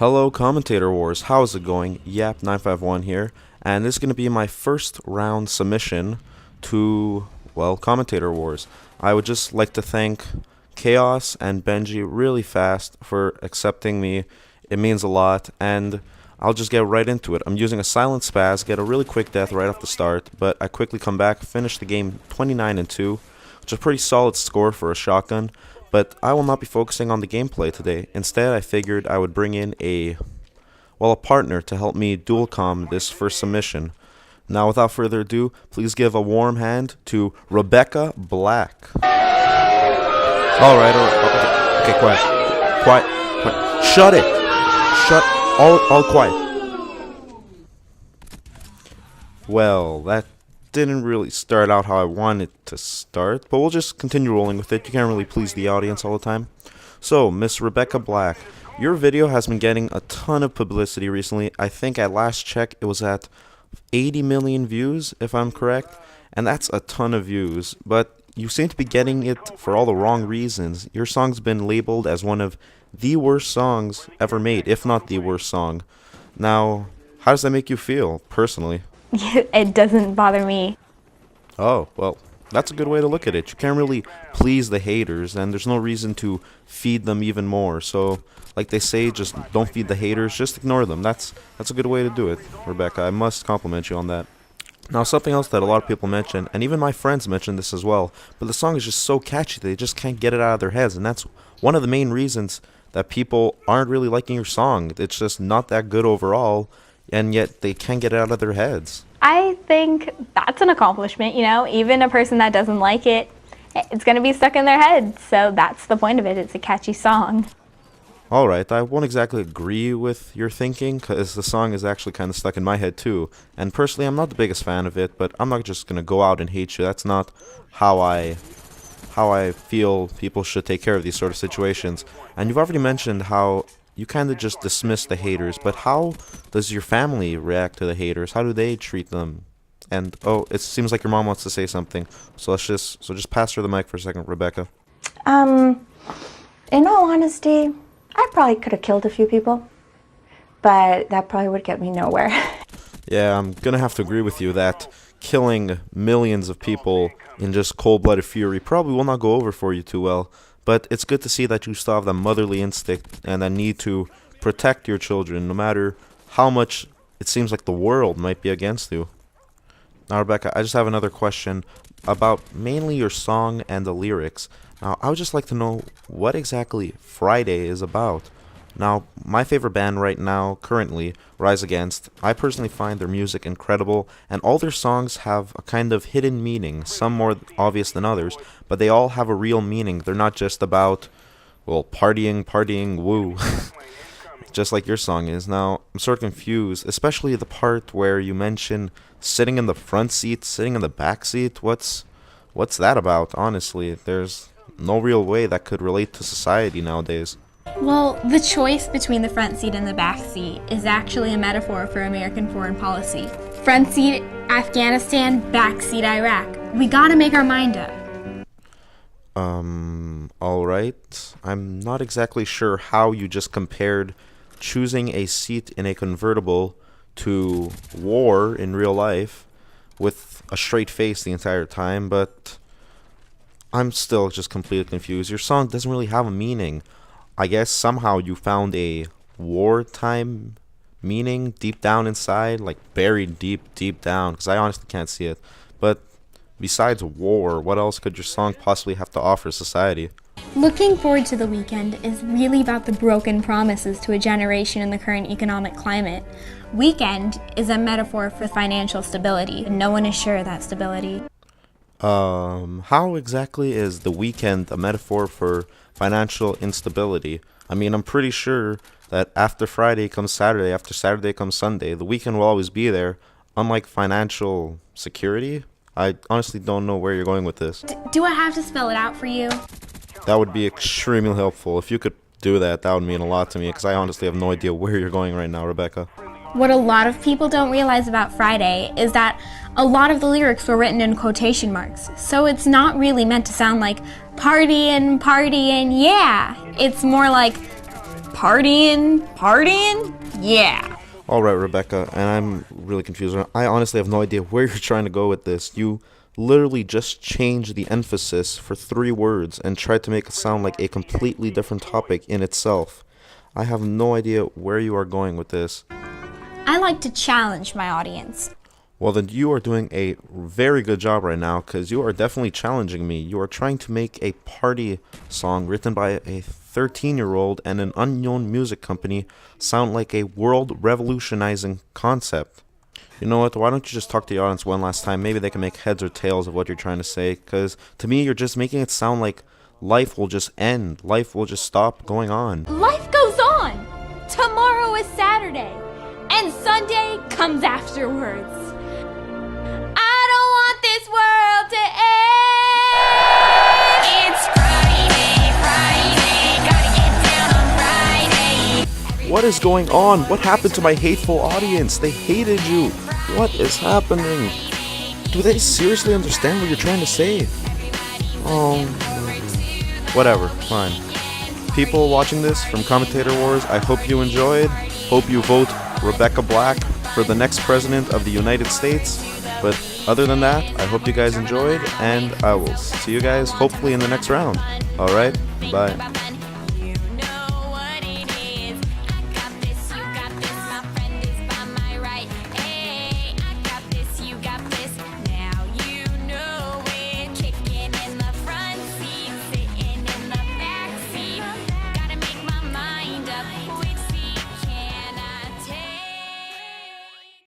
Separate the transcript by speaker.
Speaker 1: Hello, Commentator Wars. How's it going? Yap951 here, and this is going to be my first round submission to, well, Commentator Wars. I would just like to thank Chaos and Benji really fast for accepting me. It means a lot, and I'll just get right into it. I'm using a silent spaz, get a really quick death right off the start, but I quickly come back, finish the game 29-2, which is a pretty solid score for a shotgun. But I will not be focusing on the gameplay today. Instead, I figured I would bring in a partner to help me dual comm this first submission. Now, without further ado, please give a warm hand to Rebecca Black. Alright, okay, quiet. Shut it! All quiet. Well, that didn't really start out how I wanted to start, but we'll just continue rolling with it. You can't really please the audience all the time. So, Miss Rebecca Black, your video has been getting a ton of publicity recently. I think at last check it was at 80 million views, if I'm correct, and that's a ton of views, but you seem to be getting it for all the wrong reasons. Your song's been labeled as one of the worst songs ever made, if not the worst song. Now, how does that make you feel, personally?
Speaker 2: It doesn't bother me.
Speaker 1: Oh, well, that's a good way to look at it. You can't really please the haters, and there's no reason to feed them even more. So, like they say, just don't feed the haters, just ignore them. That's a good way to do it, Rebecca. I must compliment you on that. Now, something else that a lot of people mention, and even my friends mention this as well, but the song is just so catchy they just can't get it out of their heads, and that's one of the main reasons that people aren't really liking your song. It's just not that good overall, and yet they can't get it out of their heads.
Speaker 2: I think that's an accomplishment, you know? Even a person that doesn't like it, it's going to be stuck in their head. So that's the point of it. It's a catchy song.
Speaker 1: Alright, I won't exactly agree with your thinking, because the song is actually kind of stuck in my head too. And personally, I'm not the biggest fan of it, but I'm not just going to go out and hate you. That's not how I feel people should take care of these sort of situations. And you've already mentioned how you kind of just dismiss the haters, but how does your family react to the haters? How do they treat them? And oh, it seems like your mom wants to say something, so just pass her the mic for a second, Rebecca.
Speaker 3: In all honesty, I probably could have killed a few people, but that probably would get me nowhere.
Speaker 1: Yeah, I'm gonna have to agree with you that killing millions of people in just cold-blooded fury probably will not go over for you too well. But it's good to see that you still have that motherly instinct and that need to protect your children, no matter how much it seems like the world might be against you. Now, Rebecca, I just have another question about mainly your song and the lyrics. Now, I would just like to know what exactly Friday is about. Now, my favorite band right now, currently, Rise Against, I personally find their music incredible, and all their songs have a kind of hidden meaning, some more obvious than others, but they all have a real meaning. They're not just about, well, partying, woo, just like your song is. Now, I'm sort of confused, especially the part where you mention sitting in the front seat, sitting in the back seat. What's that about, honestly? There's no real way that could relate to society nowadays.
Speaker 4: Well, the choice between the front seat and the back seat is actually a metaphor for American foreign policy. Front seat, Afghanistan, back seat, Iraq. We gotta make our mind up.
Speaker 1: Alright. I'm not exactly sure how you just compared choosing a seat in a convertible to war in real life with a straight face the entire time, but I'm still just completely confused. Your song doesn't really have a meaning. I guess somehow you found a wartime meaning deep down inside, like buried deep down, because I honestly can't see it. But besides war, what else could your song possibly have to offer society?
Speaker 4: Looking forward to the weekend is really about the broken promises to a generation in the current economic climate. Weekend is a metaphor for financial stability, and no one is sure of that stability.
Speaker 1: How exactly is the weekend a metaphor for financial instability? I mean, I'm pretty sure that after Friday comes Saturday, after Saturday comes Sunday, the weekend will always be there, unlike financial security. I honestly don't know where you're going with this.
Speaker 4: Do I have to spell it out for you?
Speaker 1: That would be extremely helpful. If you could do that, that would mean a lot to me, because I honestly have no idea where you're going right now, Rebecca.
Speaker 4: What a lot of people don't realize about Friday is that a lot of the lyrics were written in quotation marks, so it's not really meant to sound like partying, yeah. It's more like Partying? Yeah.
Speaker 1: Alright, Rebecca, and I'm really confused. I honestly have no idea where you're trying to go with this. You literally just changed the emphasis for 3 words and tried to make it sound like a completely different topic in itself. I have no idea where you are going with this.
Speaker 4: I like to challenge my audience.
Speaker 1: Well, then you are doing a very good job right now, because you are definitely challenging me. You are trying to make a party song written by a 13-year-old and an unknown music company sound like a world revolutionizing concept. You know what? Why don't you just talk to the audience one last time? Maybe they can make heads or tails of what you're trying to say, because to me, you're just making it sound like life will just end. Life will just stop going on.
Speaker 4: Life goes on. Tomorrow is Saturday, and Sunday comes afterwards. I don't want this world to end. It's Friday, gotta get down on Friday.
Speaker 1: What is going on? What happened to my hateful audience? They hated you. What is happening? Do they seriously understand what you're trying to say? Oh, whatever, fine. People watching this from Commentator Wars, I hope you enjoyed. Hope you vote Rebecca Black for the next president of the United States. But other than that, I hope you guys enjoyed, and I will see you guys hopefully in the next round. Alright, bye.